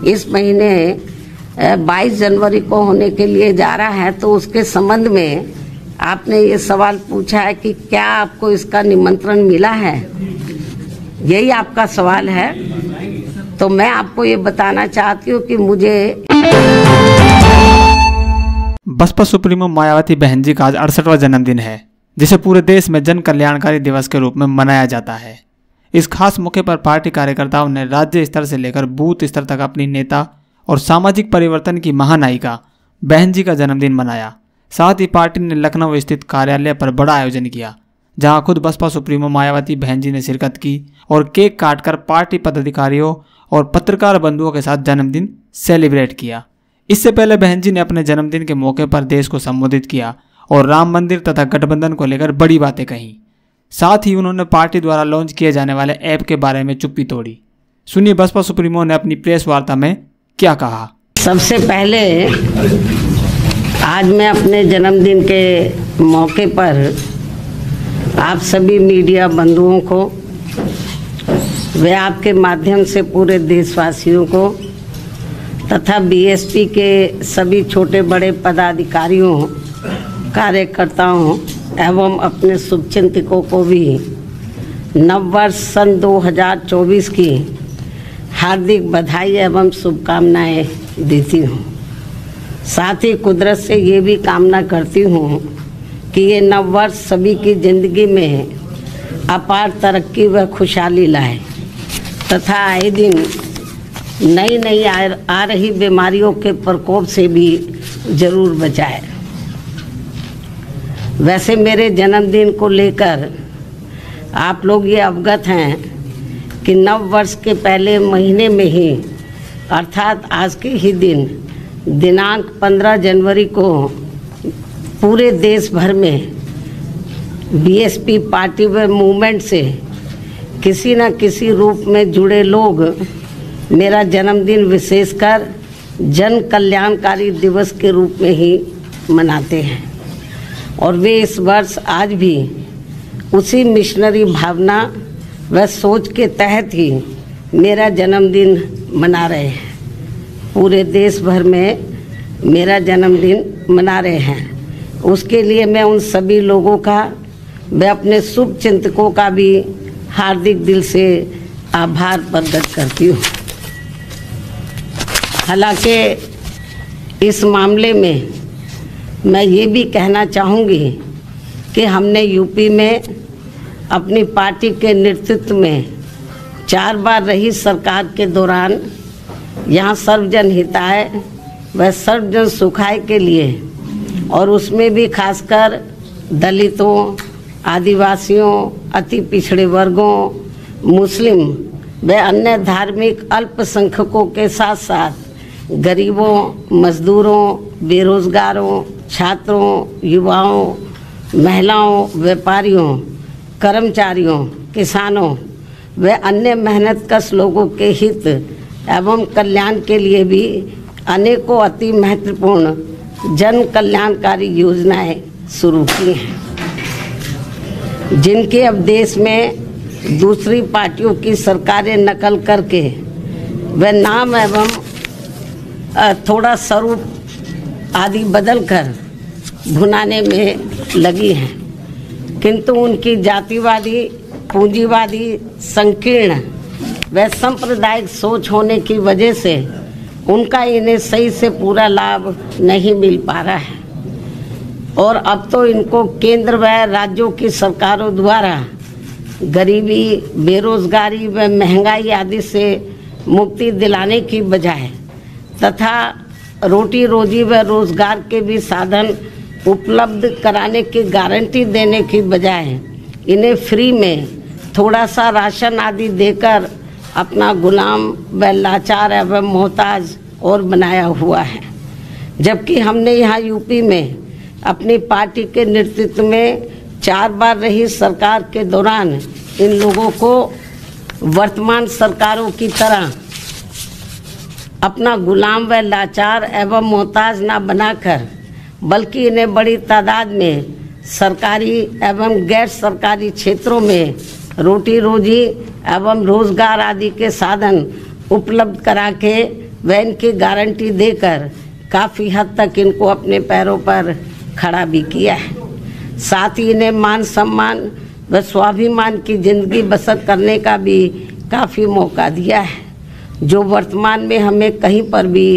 इस महीने 22 जनवरी को होने के लिए जा रहा है, तो उसके संबंध में आपने ये सवाल पूछा है कि क्या आपको इसका निमंत्रण मिला है, यही आपका सवाल है। तो मैं आपको ये बताना चाहती हूँ कि मुझे बसपा सुप्रीमो मायावती बहन जी का आज 68वां जन्मदिन है, जिसे पूरे देश में जन कल्याणकारी दिवस के रूप में मनाया जाता है। इस खास मौके पर पार्टी कार्यकर्ताओं ने राज्य स्तर से लेकर बूथ स्तर तक अपनी नेता और सामाजिक परिवर्तन की महानायिका बहन जी का जन्मदिन मनाया। साथ ही पार्टी ने लखनऊ स्थित कार्यालय पर बड़ा आयोजन किया, जहां खुद बसपा सुप्रीमो मायावती बहन जी ने शिरकत की और केक काटकर पार्टी पदाधिकारियों और पत्रकार बंधुओं के साथ जन्मदिन सेलिब्रेट किया। इससे पहले बहन जी ने अपने जन्मदिन के मौके पर देश को संबोधित किया और राम मंदिर तथा गठबंधन को लेकर बड़ी बातें कही। साथ ही उन्होंने पार्टी द्वारा लॉन्च किए जाने वाले ऐप के बारे में चुप्पी तोड़ी। सुनिए बसपा सुप्रीमो ने अपनी प्रेस वार्ता में क्या कहा। सबसे पहले आज मैं अपने जन्मदिन के मौके पर आप सभी मीडिया बंधुओं को वे आपके माध्यम से पूरे देशवासियों को तथा बीएसपी के सभी छोटे बड़े पदाधिकारियों, कार्यकर्ताओं एवं अपने शुभचिंतकों को भी नववर्ष सन 2024 की हार्दिक बधाई एवं शुभकामनाएं देती हूँ। साथ ही कुदरत से ये भी कामना करती हूँ कि ये नववर्ष सभी की ज़िंदगी में अपार तरक्की व खुशहाली लाए तथा आए दिन नई नई आ रही बीमारियों के प्रकोप से भी जरूर बचाए। वैसे मेरे जन्मदिन को लेकर आप लोग ये अवगत हैं कि नव वर्ष के पहले महीने में ही अर्थात आज के ही दिन दिनांक 15 जनवरी को पूरे देश भर में बीएसपी पार्टी व मूवमेंट से किसी न किसी रूप में जुड़े लोग मेरा जन्मदिन विशेषकर जन कल्याणकारी दिवस के रूप में ही मनाते हैं और वे इस वर्ष आज भी उसी मिशनरी भावना व सोच के तहत ही मेरा जन्मदिन मना रहे हैं। पूरे देश भर में मेरा जन्मदिन मना रहे हैं। उसके लिए मैं उन सभी लोगों का व अपने शुभ चिंतकों का भी हार्दिक दिल से आभार प्रकट करती हूँ। हालांकि इस मामले में मैं ये भी कहना चाहूँगी कि हमने यूपी में अपनी पार्टी के नेतृत्व में 4 बार रही सरकार के दौरान यहाँ सर्वजन हिताय व सर्वजन सुखाय के लिए और उसमें भी खासकर दलितों, आदिवासियों, अति पिछड़े वर्गों, मुस्लिम व अन्य धार्मिक अल्पसंख्यकों के साथ साथ गरीबों, मजदूरों, बेरोजगारों, छात्रों, युवाओं, महिलाओं, व्यापारियों, कर्मचारियों, किसानों व अन्य मेहनतकश लोगों के हित एवं कल्याण के लिए भी अनेकों अति महत्वपूर्ण जन कल्याणकारी योजनाएं शुरू की हैं, जिनके अब देश में दूसरी पार्टियों की सरकारें नकल करके व नाम एवं थोड़ा स्वरूप आदि बदलकर भुनाने में लगी हैं, किंतु उनकी जातिवादी, पूंजीवादी, संकीर्ण व सांप्रदायिक सोच होने की वजह से उनका इन्हें सही से पूरा लाभ नहीं मिल पा रहा है और अब तो इनको केंद्र व राज्यों की सरकारों द्वारा गरीबी, बेरोजगारी व महंगाई आदि से मुक्ति दिलाने की बजाय तथा रोटी रोजी व रोजगार के भी साधन उपलब्ध कराने की गारंटी देने की बजाय इन्हें फ्री में थोड़ा सा राशन आदि देकर अपना गुलाम व लाचार एवं मोहताज और बनाया हुआ है। जबकि हमने यहाँ यूपी में अपनी पार्टी के नेतृत्व में 4 बार रही सरकार के दौरान इन लोगों को वर्तमान सरकारों की तरह अपना गुलाम व लाचार एवं मोहताज न बनाकर बल्कि इन्हें बड़ी तादाद में सरकारी एवं गैर सरकारी क्षेत्रों में रोटी रोजी एवं रोजगार आदि के साधन उपलब्ध करा के व इनकी गारंटी देकर काफ़ी हद तक इनको अपने पैरों पर खड़ा भी किया है। साथ ही इन्हें मान सम्मान व स्वाभिमान की जिंदगी बसर करने का भी काफ़ी मौका दिया है, जो वर्तमान में हमें कहीं पर भी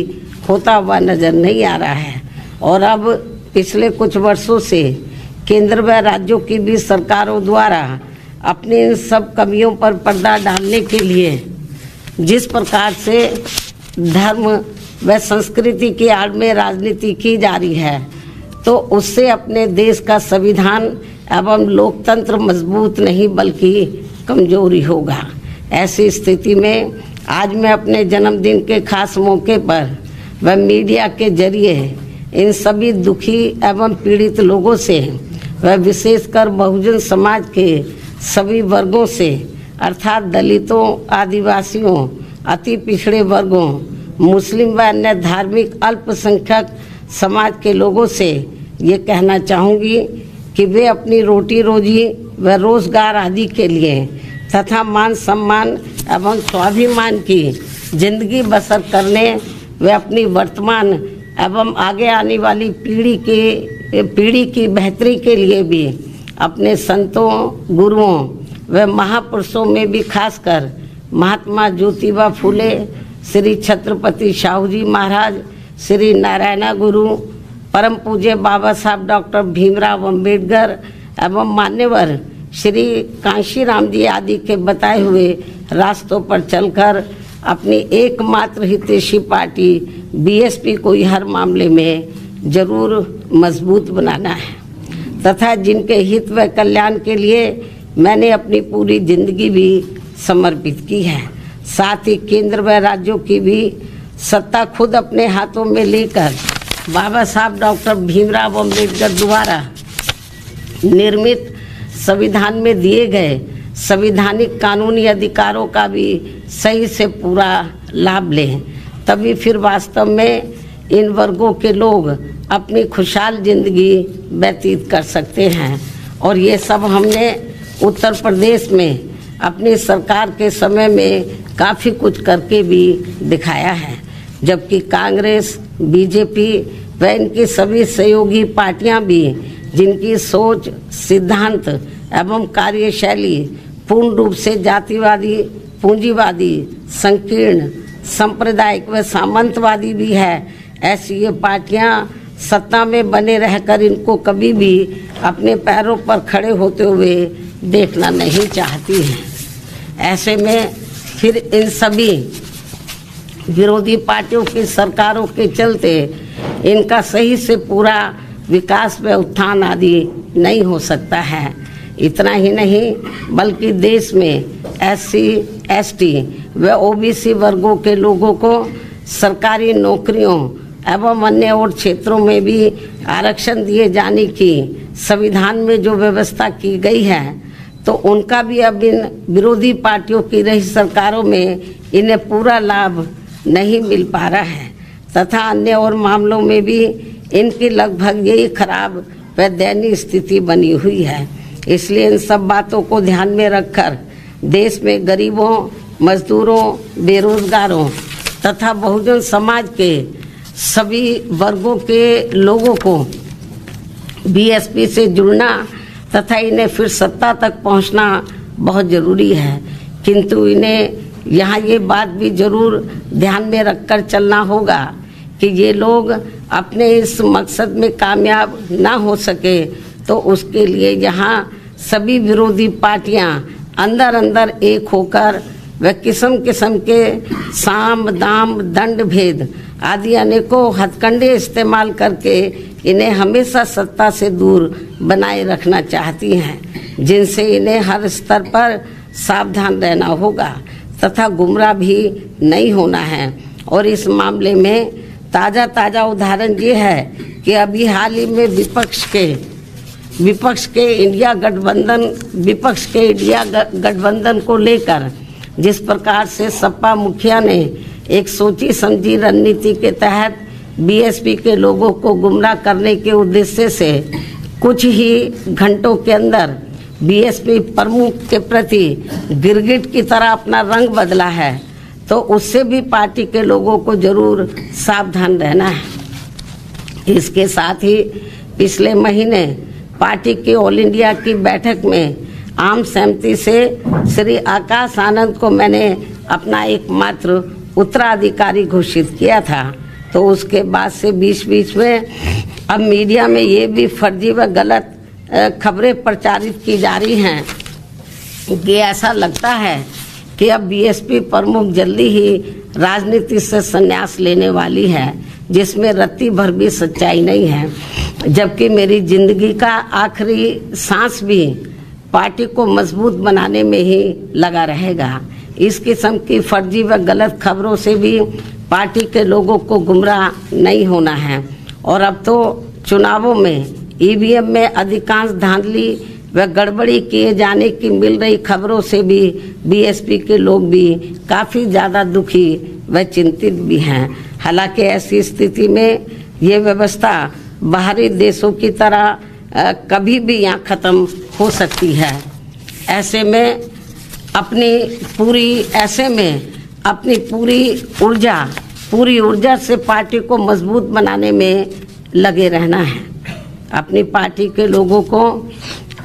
होता हुआ नज़र नहीं आ रहा है। और अब पिछले कुछ वर्षों से केंद्र व राज्यों की भी सरकारों द्वारा अपने इन सब कमियों पर पर्दा डालने के लिए जिस प्रकार से धर्म व संस्कृति की आड़ में राजनीति की जा रही है, तो उससे अपने देश का संविधान एवं लोकतंत्र मजबूत नहीं बल्कि कमजोरी होगा। ऐसी स्थिति में आज मैं अपने जन्मदिन के खास मौके पर व मीडिया के जरिए इन सभी दुखी एवं पीड़ित लोगों से व विशेषकर बहुजन समाज के सभी वर्गों से अर्थात दलितों, आदिवासियों, अति पिछड़े वर्गों, मुस्लिम व अन्य धार्मिक अल्पसंख्यक समाज के लोगों से ये कहना चाहूँगी कि वे अपनी रोटी रोजी व रोजगार आदि के लिए तथा मान सम्मान एवं स्वाभिमान की जिंदगी बसर करने व अपनी वर्तमान एवं आगे आने वाली पीढ़ी की बेहतरी के लिए भी अपने संतों, गुरुओं व महापुरुषों में भी खासकर महात्मा ज्योतिबा फूले, श्री छत्रपति शाहू जी महाराज, श्री नारायण गुरु, परम पूज्य बाबा साहब डॉक्टर भीमराव अंबेडकर एवं मान्यवर श्री कांशीराम जी आदि के बताए हुए रास्तों पर चलकर अपनी एकमात्र हितैषी पार्टी बीएसपी को हर मामले में जरूर मजबूत बनाना है तथा जिनके हित व कल्याण के लिए मैंने अपनी पूरी जिंदगी भी समर्पित की है। साथ ही केंद्र व राज्यों की भी सत्ता खुद अपने हाथों में लेकर बाबा साहब डॉक्टर भीमराव अंबेडकर द्वारा निर्मित संविधान में दिए गए संवैधानिक कानूनी अधिकारों का भी सही से पूरा लाभ लें, तभी फिर वास्तव में इन वर्गों के लोग अपनी खुशहाल जिंदगी व्यतीत कर सकते हैं। और ये सब हमने उत्तर प्रदेश में अपनी सरकार के समय में काफ़ी कुछ करके भी दिखाया है, जबकि कांग्रेस, बीजेपी व इनकी सभी सहयोगी पार्टियां भी जिनकी सोच, सिद्धांत एवं कार्यशैली पूर्ण रूप से जातिवादी, पूंजीवादी, संकीर्ण, सांप्रदायिक व सामंतवादी भी है, ऐसी ये पार्टियां सत्ता में बने रहकर इनको कभी भी अपने पैरों पर खड़े होते हुए देखना नहीं चाहती हैं। ऐसे में फिर इन सभी विरोधी पार्टियों की सरकारों के चलते इनका सही से पूरा विकास व उत्थान आदि नहीं हो सकता है। इतना ही नहीं बल्कि देश में SC, ST व OBC वर्गों के लोगों को सरकारी नौकरियों एवं अन्य और क्षेत्रों में भी आरक्षण दिए जाने की संविधान में जो व्यवस्था की गई है, तो उनका भी अब इन विरोधी पार्टियों की रही सरकारों में इन्हें पूरा लाभ नहीं मिल पा रहा है तथा अन्य और मामलों में भी इनकी लगभग यही खराब व दयनीय स्थिति बनी हुई है। इसलिए इन सब बातों को ध्यान में रखकर देश में गरीबों, मजदूरों, बेरोजगारों तथा बहुजन समाज के सभी वर्गों के लोगों को बीएसपी से जुड़ना तथा इन्हें फिर सत्ता तक पहुंचना बहुत ज़रूरी है। किंतु इन्हें यहाँ ये बात भी जरूर ध्यान में रखकर चलना होगा कि ये लोग अपने इस मकसद में कामयाब ना हो सके, तो उसके लिए यहाँ सभी विरोधी पार्टियाँ अंदर अंदर एक होकर व किस्म किस्म के साम, दाम, दंड भेद आदि अनेकों हथकंडे इस्तेमाल करके इन्हें हमेशा सत्ता से दूर बनाए रखना चाहती हैं, जिनसे इन्हें हर स्तर पर सावधान रहना होगा तथा गुमराह भी नहीं होना है। और इस मामले में ताज़ा उदाहरण ये है कि अभी हाल ही में विपक्ष के इंडिया गठबंधन को लेकर जिस प्रकार से सपा मुखिया ने एक सोची समझी रणनीति के तहत बीएसपी के लोगों को गुमराह करने के उद्देश्य से कुछ ही घंटों के अंदर बीएसपी प्रमुख के प्रति गिरगिट की तरह अपना रंग बदला है, तो उससे भी पार्टी के लोगों को जरूर सावधान रहना है। इसके साथ ही पिछले महीने पार्टी की ऑल इंडिया की बैठक में आम सहमति से श्री आकाश आनंद को मैंने अपना एकमात्र उत्तराधिकारी घोषित किया था। तो उसके बाद से बीच बीच में अब मीडिया में ये भी फर्जी व गलत खबरें प्रचारित की जा रही हैं कि ऐसा लगता है कि अब बीएसपी प्रमुख जल्दी ही राजनीति से संन्यास लेने वाली है, जिसमें रत्ती भर भी सच्चाई नहीं है। जबकि मेरी जिंदगी का आखिरी सांस भी पार्टी को मजबूत बनाने में ही लगा रहेगा। इस किस्म की फर्जी व गलत खबरों से भी पार्टी के लोगों को गुमराह नहीं होना है। और अब तो चुनावों में ईवीएम में अधिकांश धांधली व गड़बड़ी किए जाने की मिल रही खबरों से भी बीएसपी के लोग भी काफ़ी ज़्यादा दुखी व चिंतित भी हैं। हालांकि ऐसी स्थिति में ये व्यवस्था बाहरी देशों की तरह कभी भी यहाँ ख़त्म हो सकती है। ऐसे में अपनी पूरी ऊर्जा से पार्टी को मजबूत बनाने में लगे रहना है। अपनी पार्टी के लोगों को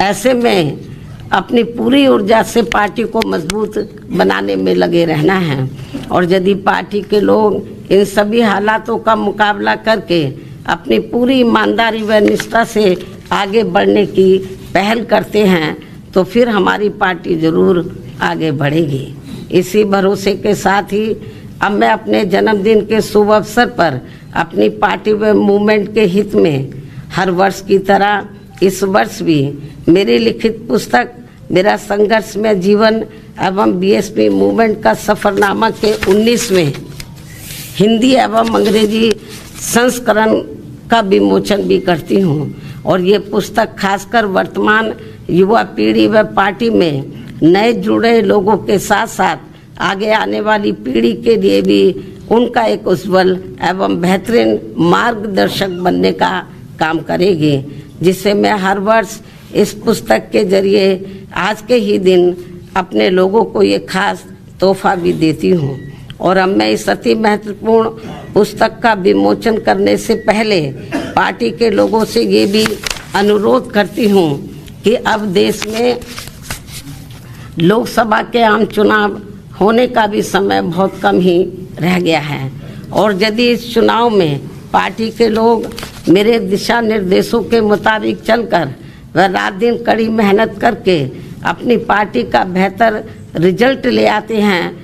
ऐसे में अपनी पूरी ऊर्जा से पार्टी को मजबूत बनाने में लगे रहना है। और यदि पार्टी के लोग इन सभी हालातों का मुकाबला करके अपनी पूरी ईमानदारी व निष्ठा से आगे बढ़ने की पहल करते हैं तो फिर हमारी पार्टी जरूर आगे बढ़ेगी। इसी भरोसे के साथ ही अब मैं अपने जन्मदिन के शुभ अवसर पर अपनी पार्टी व मूवमेंट के हित में हर वर्ष की तरह इस वर्ष भी मेरी लिखित पुस्तक मेरा संघर्षमय जीवन एवं बीएसपी मूवमेंट का सफरनामा के 19वें हिंदी एवं अंग्रेजी संस्करण का विमोचन भी करती हूँ। और ये पुस्तक खासकर वर्तमान युवा पीढ़ी व पार्टी में नए जुड़े लोगों के साथ साथ आगे आने वाली पीढ़ी के लिए भी उनका एक उज्जवल एवं बेहतरीन मार्गदर्शक बनने का काम करेगी, जिससे मैं हर वर्ष इस पुस्तक के जरिए आज के ही दिन अपने लोगों को ये खास तोहफा भी देती हूँ। और अब मैं इस अति महत्वपूर्ण पुस्तक का विमोचन करने से पहले पार्टी के लोगों से ये भी अनुरोध करती हूँ कि अब देश में लोकसभा के आम चुनाव होने का भी समय बहुत कम ही रह गया है। और यदि इस चुनाव में पार्टी के लोग मेरे दिशा निर्देशों के मुताबिक चलकर व रात दिन कड़ी मेहनत करके अपनी पार्टी का बेहतर रिजल्ट ले आते हैं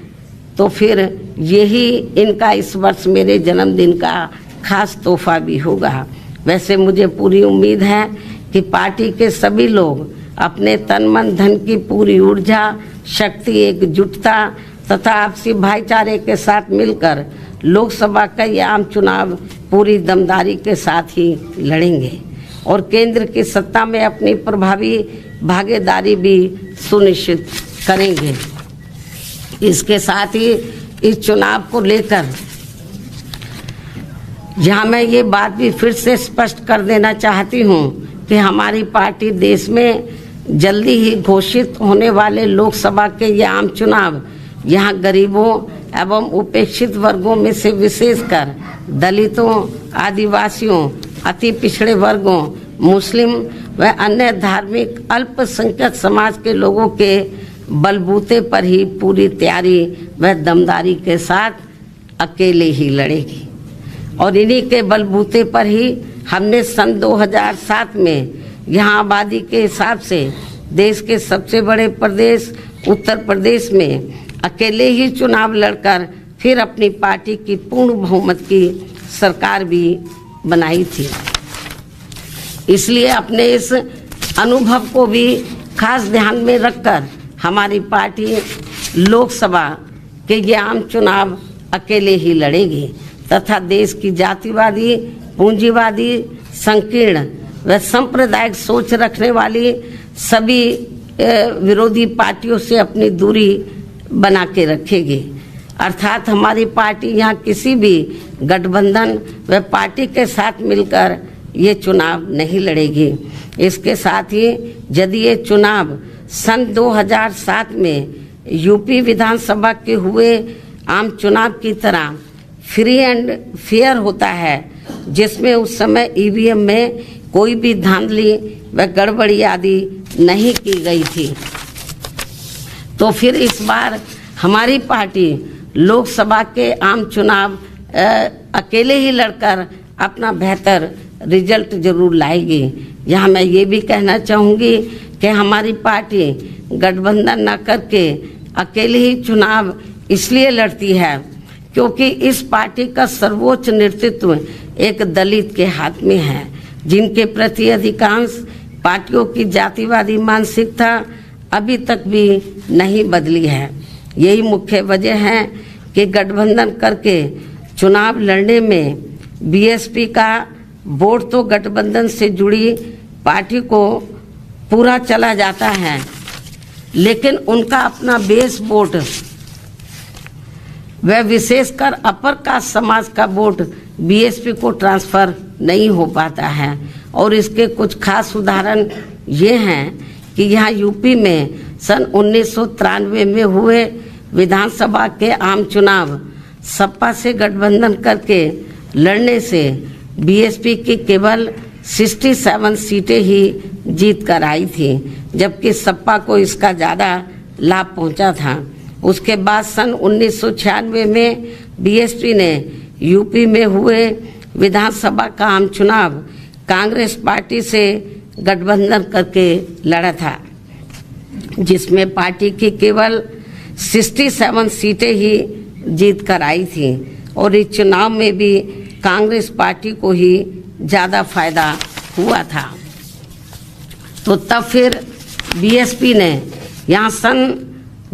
तो फिर यही इनका इस वर्ष मेरे जन्मदिन का खास तोहफा भी होगा। वैसे मुझे पूरी उम्मीद है कि पार्टी के सभी लोग अपने तन मन धन की पूरी ऊर्जा, शक्ति, एकजुटता तथा आपसी भाईचारे के साथ मिलकर लोकसभा का ये आम चुनाव पूरी दमदारी के साथ ही लड़ेंगे और केंद्र की सत्ता में अपनी प्रभावी भागीदारी भी सुनिश्चित करेंगे। इसके साथ ही इस चुनाव को लेकर यहाँ मैं ये बात भी फिर से स्पष्ट कर देना चाहती हूँ कि हमारी पार्टी देश में जल्दी ही घोषित होने वाले लोकसभा के ये आम चुनाव यहाँ गरीबों एवं उपेक्षित वर्गों में से विशेषकर दलितों, आदिवासियों, अति पिछड़े वर्गों, मुस्लिम व अन्य धार्मिक अल्पसंख्यक समाज के लोगों के बलबूते पर ही पूरी तैयारी व दमदारी के साथ अकेले ही लड़ेगी। और इन्हीं के बलबूते पर ही हमने सन 2007 में यहाँ आबादी के हिसाब से देश के सबसे बड़े प्रदेश उत्तर प्रदेश में अकेले ही चुनाव लड़कर फिर अपनी पार्टी की पूर्ण बहुमत की सरकार भी बनाई थी। इसलिए अपने इस अनुभव को भी खास ध्यान में रखकर हमारी पार्टी लोकसभा के ये आम चुनाव अकेले ही लड़ेगी तथा देश की जातिवादी, पूंजीवादी, संकीर्ण व सांप्रदायिक सोच रखने वाली सभी विरोधी पार्टियों से अपनी दूरी बना के रखेगी। अर्थात हमारी पार्टी यहाँ किसी भी गठबंधन व पार्टी के साथ मिलकर ये चुनाव नहीं लड़ेगी। इसके साथ ही यदि ये चुनाव सन 2007 में यूपी विधानसभा के हुए आम चुनाव की तरह फ्री एंड फेयर होता है, जिसमें उस समय ईवीएम में कोई भी धांधली व गड़बड़ी आदि नहीं की गई थी। तो फिर इस बार हमारी पार्टी लोकसभा के आम चुनाव अकेले ही लड़कर अपना बेहतर रिजल्ट जरूर लाएगी। यहाँ मैं ये भी कहना चाहूँगी कि हमारी पार्टी गठबंधन न करके अकेले ही चुनाव इसलिए लड़ती है क्योंकि इस पार्टी का सर्वोच्च नेतृत्व एक दलित के हाथ में है, जिनके प्रति अधिकांश पार्टियों की जातिवादी मानसिकता अभी तक भी नहीं बदली है। यही मुख्य वजह है कि गठबंधन करके चुनाव लड़ने में बीएसपी का वोट तो गठबंधन से जुड़ी पार्टी को पूरा चला जाता है, लेकिन उनका अपना बेस वोट वह विशेषकर अपर कास्ट समाज का वोट बीएसपी को ट्रांसफर नहीं हो पाता है। और इसके कुछ खास उदाहरण ये हैं कि यहाँ यूपी में सन 1993 में हुए विधानसभा के आम चुनाव सपा से गठबंधन करके लड़ने से बीएसपी की केवल 67 सीटें ही जीत कर आई थी, जबकि सपा को इसका ज़्यादा लाभ पहुंचा था। उसके बाद सन 1996 में बीएसपी ने यूपी में हुए विधानसभा का आम चुनाव कांग्रेस पार्टी से गठबंधन करके लड़ा था, जिसमें पार्टी की केवल 67 सीटें ही जीत कर आई थी और इस चुनाव में भी कांग्रेस पार्टी को ही ज़्यादा फायदा हुआ था। तो तब फिर बीएसपी ने यहाँ सन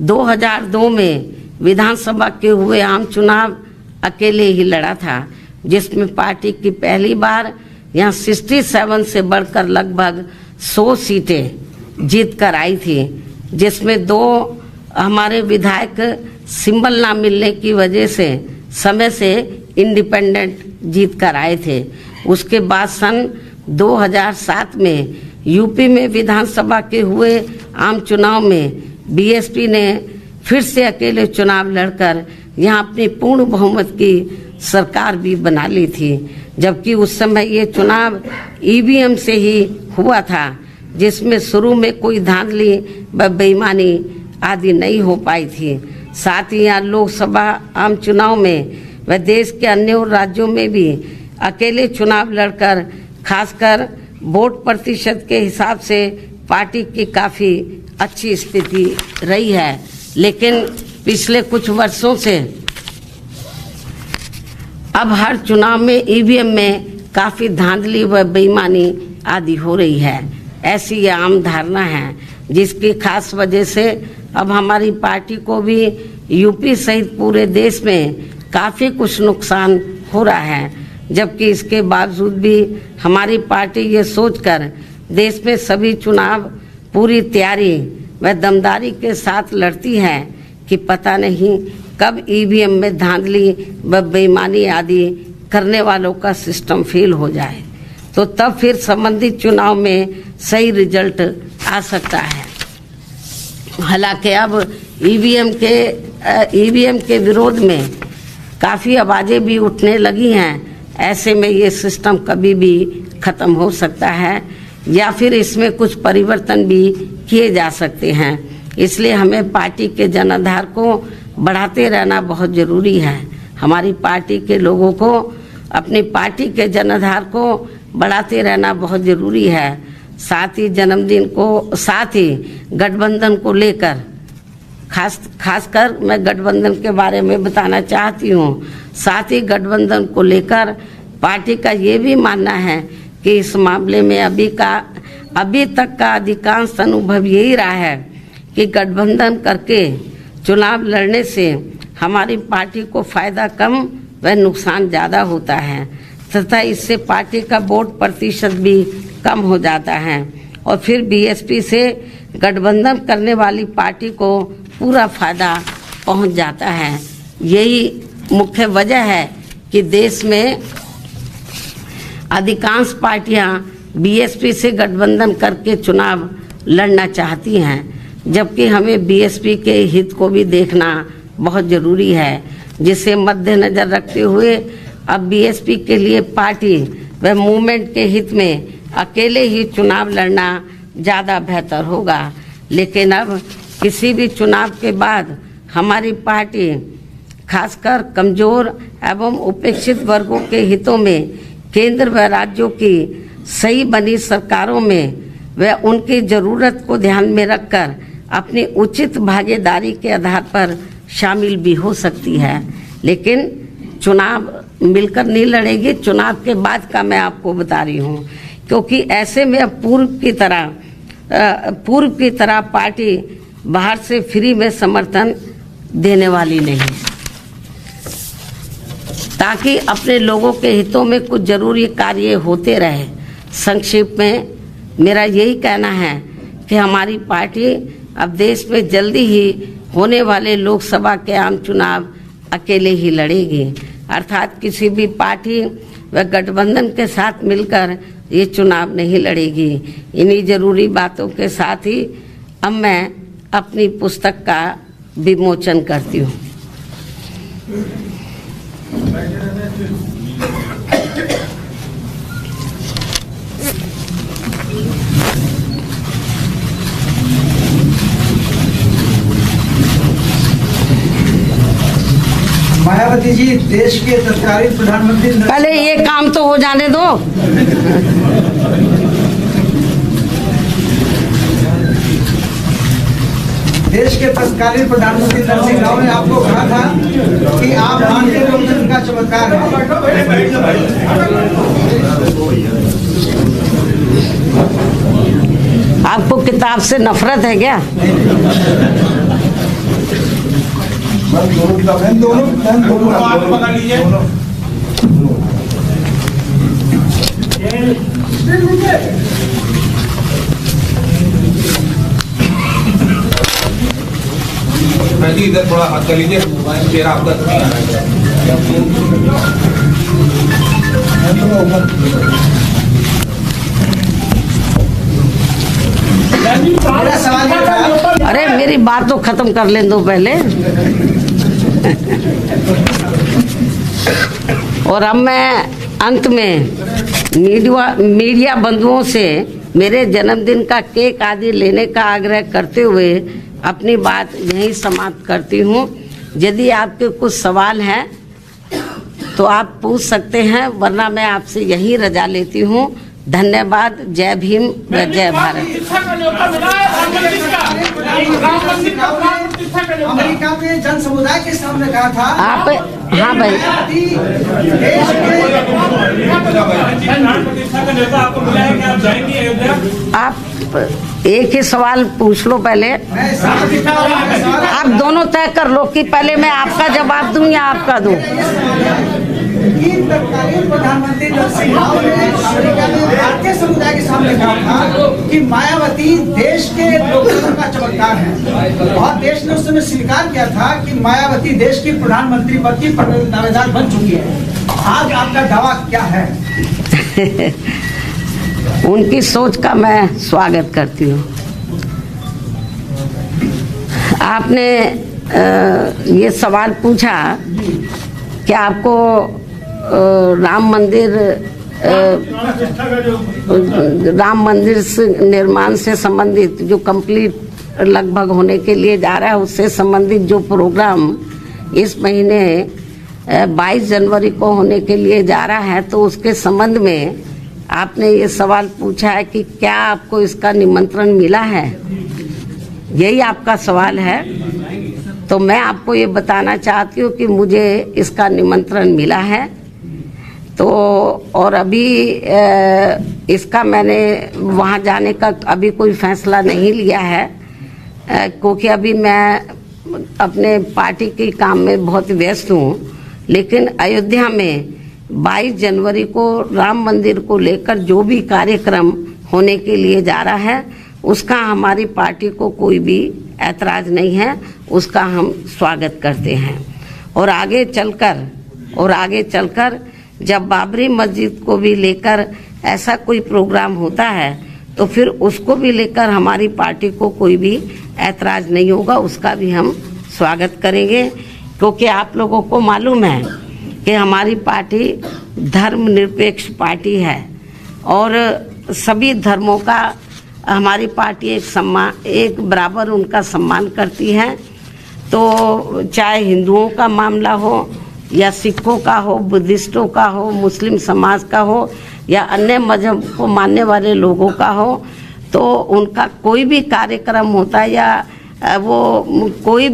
2002 में विधानसभा के हुए आम चुनाव अकेले ही लड़ा था, जिसमें पार्टी की पहली बार यहाँ 67 से बढ़कर लगभग 100 सीटें जीत कर आई थी, जिसमें 2 हमारे विधायक सिंबल ना मिलने की वजह से समय से इंडिपेंडेंट जीत कर आए थे। उसके बाद सन 2007 में यूपी में विधानसभा के हुए आम चुनाव में बीएसपी ने फिर से अकेले चुनाव लड़कर यहाँ अपनी पूर्ण बहुमत की सरकार भी बना ली थी, जबकि उस समय ये चुनाव ईवीएम से ही हुआ था, जिसमें शुरू में कोई धांधली व बेईमानी आदि नहीं हो पाई थी। साथ ही यहाँ लोकसभा आम चुनाव में व देश के अन्य राज्यों में भी अकेले चुनाव लड़कर खासकर वोट प्रतिशत के हिसाब से पार्टी की काफ़ी अच्छी स्थिति रही है। लेकिन पिछले कुछ वर्षों से अब हर चुनाव में ईवीएम में काफ़ी धांधली व बेईमानी आदि हो रही है, ऐसी ये आम धारणा है, जिसकी खास वजह से अब हमारी पार्टी को भी यूपी सहित पूरे देश में काफ़ी कुछ नुकसान हो रहा है। जबकि इसके बावजूद भी हमारी पार्टी ये सोचकर देश में सभी चुनाव पूरी तैयारी व दमदारी के साथ लड़ती है कि पता नहीं कब ईवीएम में धांधली व बेईमानी आदि करने वालों का सिस्टम फेल हो जाए, तो तब फिर संबंधित चुनाव में सही रिजल्ट आ सकता है। हालांकि अब ईवीएम के विरोध में काफ़ी आवाज़ें भी उठने लगी हैं। ऐसे में ये सिस्टम कभी भी ख़त्म हो सकता है या फिर इसमें कुछ परिवर्तन भी किए जा सकते हैं। इसलिए हमें पार्टी के जनाधार को बढ़ाते रहना बहुत ज़रूरी है। हमारी पार्टी के लोगों को अपनी पार्टी के जनाधार को बढ़ाते रहना बहुत ज़रूरी है। साथ ही गठबंधन को लेकर खासकर मैं गठबंधन के बारे में बताना चाहती हूँ। साथ ही गठबंधन को लेकर पार्टी का ये भी मानना है कि इस मामले में अभी तक का अधिकांश अनुभव यही रहा है कि गठबंधन करके चुनाव लड़ने से हमारी पार्टी को फायदा कम व नुकसान ज़्यादा होता है तथा इससे पार्टी का वोट प्रतिशत भी कम हो जाता है और फिर बीएसपी से गठबंधन करने वाली पार्टी को पूरा फायदा पहुंच जाता है। यही मुख्य वजह है कि देश में अधिकांश पार्टियां बीएसपी से गठबंधन करके चुनाव लड़ना चाहती हैं, जबकि हमें बीएसपी के हित को भी देखना बहुत ज़रूरी है। जिसे मद्देनजर रखते हुए अब बीएसपी के लिए पार्टी व मूवमेंट के हित में अकेले ही चुनाव लड़ना ज़्यादा बेहतर होगा। लेकिन अब किसी भी चुनाव के बाद हमारी पार्टी खासकर कमजोर एवं उपेक्षित वर्गों के हितों में केंद्र व राज्यों की सही बनी सरकारों में व उनकी ज़रूरत को ध्यान में रखकर अपनी उचित भागीदारी के आधार पर शामिल भी हो सकती है। लेकिन चुनाव मिलकर नहीं लड़ेगी, चुनाव के बाद का मैं आपको बता रही हूँ, क्योंकि ऐसे में अब पूर्व की तरह पार्टी बाहर से फ्री में समर्थन देने वाली नहीं, ताकि अपने लोगों के हितों में कुछ जरूरी कार्य होते रहे। संक्षेप में मेरा यही कहना है कि हमारी पार्टी अब देश में जल्दी ही होने वाले लोकसभा के आम चुनाव अकेले ही लड़ेगी, अर्थात किसी भी पार्टी व गठबंधन के साथ मिलकर ये चुनाव नहीं लड़ेगी। इन्हीं जरूरी बातों के साथ ही अब मैं अपनी पुस्तक का विमोचन करती हूँ। मायावती जी देश के तत्कालीन प्रधानमंत्री, पहले ये काम तो हो जाने दो। देश के तत्कालीन प्रधानमंत्री नरसिंह राव ने आपको कहा था कि आप भारतीय लोकतंत्र का चमत्कार हैं। आपको किताब से नफरत है क्या? इधर थोड़ा हाथ कर लीजिए, चेहरा आपका मेरा सवाल ये था, अरे मेरी बात तो खत्म कर लें दो पहले। और अब मैं अंत में मीडिया बंधुओं से मेरे जन्मदिन का केक आदि लेने का आग्रह करते हुए अपनी बात यहीं समाप्त करती हूँ। यदि आपके कुछ सवाल हैं तो आप पूछ सकते हैं, वरना मैं आपसे यहीं रजा लेती हूँ। धन्यवाद। जय भीम व जय भारत। अमेरिका में जन समुदाय के सामने कहा था आप, हाँ भाई, देश आप एक ही सवाल पूछ लो पहले। आप दोनों तय कर लो कि पहले मैं आपका जवाब दूं या आपका दूं। तत्कालीन प्रधानमंत्री नरसिंह राव ने अमेरिका में भारतीय समुदाय के सामने कहा था कि मायावती देश के लोकतंत्र का चमत्कार है, और देश ने उस समय स्वीकार किया था कि मायावती देश की प्रधानमंत्री पद की दावेदार बन चुकी है। आज आपका दावा क्या है? उनकी सोच का मैं स्वागत करती हूँ। आपने ये सवाल पूछा कि आपको राम मंदिर से निर्माण से संबंधित जो कंप्लीट लगभग होने के लिए जा रहा है, उससे संबंधित जो प्रोग्राम इस महीने 22 जनवरी को होने के लिए जा रहा है, तो उसके संबंध में आपने ये सवाल पूछा है कि क्या आपको इसका निमंत्रण मिला है, यही आपका सवाल है। तो मैं आपको ये बताना चाहती हूँ कि मुझे इसका निमंत्रण मिला है। तो और अभी इसका मैंने वहाँ जाने का अभी कोई फैसला नहीं लिया है, क्योंकि अभी मैं अपने पार्टी के काम में बहुत व्यस्त हूँ। लेकिन अयोध्या में 22 जनवरी को राम मंदिर को लेकर जो भी कार्यक्रम होने के लिए जा रहा है, उसका हमारी पार्टी को कोई भी ऐतराज नहीं है, उसका हम स्वागत करते हैं। और आगे चलकर जब बाबरी मस्जिद को भी लेकर ऐसा कोई प्रोग्राम होता है, तो फिर उसको भी लेकर हमारी पार्टी को कोई भी ऐतराज नहीं होगा, उसका भी हम स्वागत करेंगे। क्योंकि आप लोगों को मालूम है कि हमारी पार्टी धर्मनिरपेक्ष पार्टी है और सभी धर्मों का हमारी पार्टी एक बराबर उनका सम्मान करती है। तो चाहे हिंदुओं का मामला हो या सिखों का हो, बुद्धिस्टों का हो, मुस्लिम समाज का हो या अन्य मजहब को मानने वाले लोगों का हो, तो उनका कोई भी कार्यक्रम होता है या वो कोई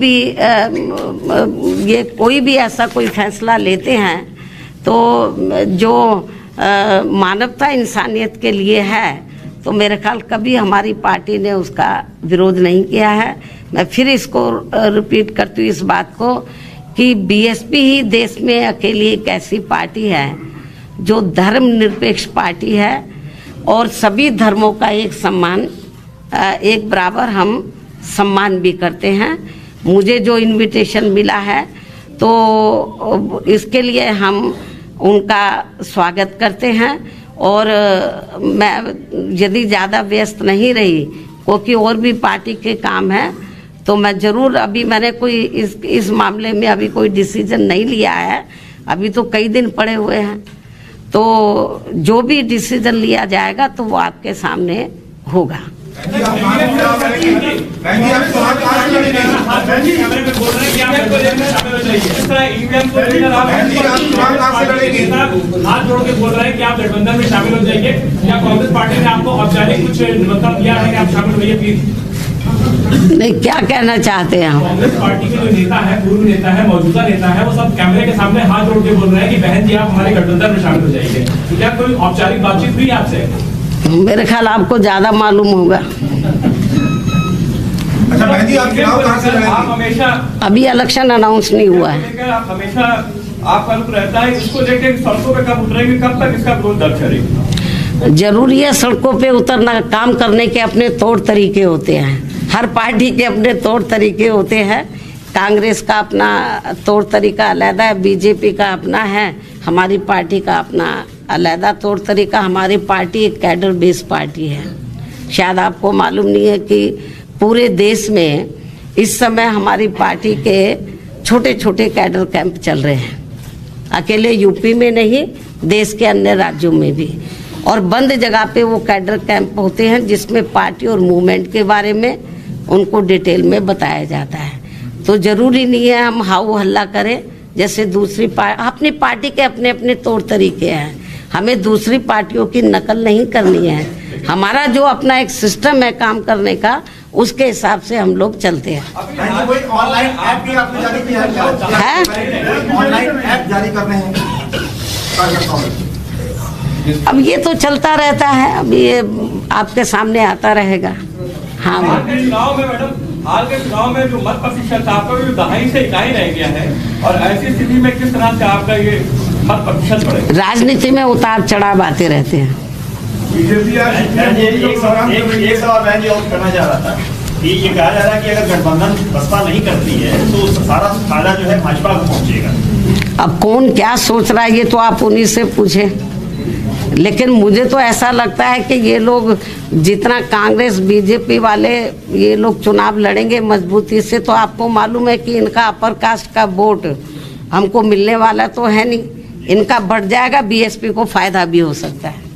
भी ऐसा कोई फैसला लेते हैं तो जो मानवता इंसानियत के लिए है, तो मेरे ख्याल कभी हमारी पार्टी ने उसका विरोध नहीं किया है। मैं फिर इसको रिपीट करती हूँ इस बात को कि बीएसपी ही देश में अकेली एक ऐसी पार्टी है जो धर्मनिरपेक्ष पार्टी है और सभी धर्मों का एक बराबर हम सम्मान भी करते हैं। मुझे जो इनविटेशन मिला है तो इसके लिए हम उनका स्वागत करते हैं और मैं यदि ज़्यादा व्यस्त नहीं रही क्योंकि और भी पार्टी के काम है तो मैं ज़रूर, अभी मैंने कोई इस मामले में अभी कोई डिसीजन नहीं लिया है, अभी तो कई दिन पड़े हुए हैं, तो जो भी डिसीजन लिया जाएगा तो वो आपके सामने होगा। हाथ जोड़ के बोल रहे हैं कि आप गठबंधन में शामिल हो जाइए, या कांग्रेस पार्टी ने आपको औपचारिक कुछ निमंत्रण दिया है कि आप शामिल होइए प्लीज? नहीं, क्या कहना चाहते हैं हम? कांग्रेस पार्टी के जो नेता है, पूर्व नेता है, मौजूदा नेता है, वो सब कैमरे के सामने हाथ जोड़ के बोल रहे हैं कि बहन जी आप हमारे गठबंधन में शामिल हो जाइए। तो क्या कोई औपचारिक बातचीत हुई आपसे? मेरे ख्याल आपको ज्यादा मालूम होगा। अच्छा बहन जी, आप चुनाव कहां से लड़ेंगे? आप हमेशा, अभी इलेक्शन अनाउंस नहीं हुआ है, आप हमेशा आपका रुख रहता है, इसको लेकर सड़कों पे कब उतरेंगे, कब तक इसका विरोध दर्ज करेंगे? जरूरी है सड़कों पे उतरना, काम करने के अपने तौर तरीके होते हैं, हर पार्टी के अपने तौर तरीके होते हैं। कांग्रेस का अपना तौर तरीका अलग है, बीजेपी का अपना है, हमारी पार्टी का अपना अलग तौर तरीका। हमारी पार्टी एक कैडर बेस्ड पार्टी है। शायद आपको मालूम नहीं है कि पूरे देश में इस समय हमारी पार्टी के छोटे छोटे कैडर कैंप चल रहे हैं, अकेले यूपी में नहीं, देश के अन्य राज्यों में भी, और बंद जगह पे वो कैडर कैंप होते हैं जिसमें पार्टी और मूवमेंट के बारे में उनको डिटेल में बताया जाता है। तो जरूरी नहीं है हम हाउ हल्ला करें जैसे दूसरी अपनी पार्टी के अपने अपने तौर तरीके हैं, हमें दूसरी पार्टियों की नकल नहीं करनी है। हमारा जो अपना एक सिस्टम है काम करने का, उसके हिसाब से हम लोग चलते हैं। ऑनलाइन ऐप भी आपने जारी किया है? ऑनलाइन ऐप जारी करने हैं? अब ये तो चलता रहता है, अब ये आपके सामने आता रहेगा। हाँ, चुनाव में मैडम, हाल के चुनाव में जो मत प्रतिशत आपका भी 2.5 से इकाई रह गया है, और ऐसी स्थिति में किस तरह से आपका ये मत प्रतिशत बढ़ेगा? राजनीति में उतार चढ़ाव आते रहते हैं। बीजेपी एक सवाल मैं जो करना चाह रहा था कि ये कहा जा रहा है कि अगर गठबंधन बसपा नहीं करती है तो सारा फायदा जो है भाजपा को पहुंचेगा। अब कौन क्या सोच रहा है ये तो आप उन्हीं से पूछे, लेकिन मुझे तो ऐसा लगता है कि ये लोग जितना कांग्रेस बीजेपी वाले ये लोग चुनाव लड़ेंगे मजबूती से, तो आपको मालूम है कि इनका अपर कास्ट का वोट हमको मिलने वाला तो है नहीं, इनका बढ़ जाएगा, बीएसपी को फायदा भी हो सकता है।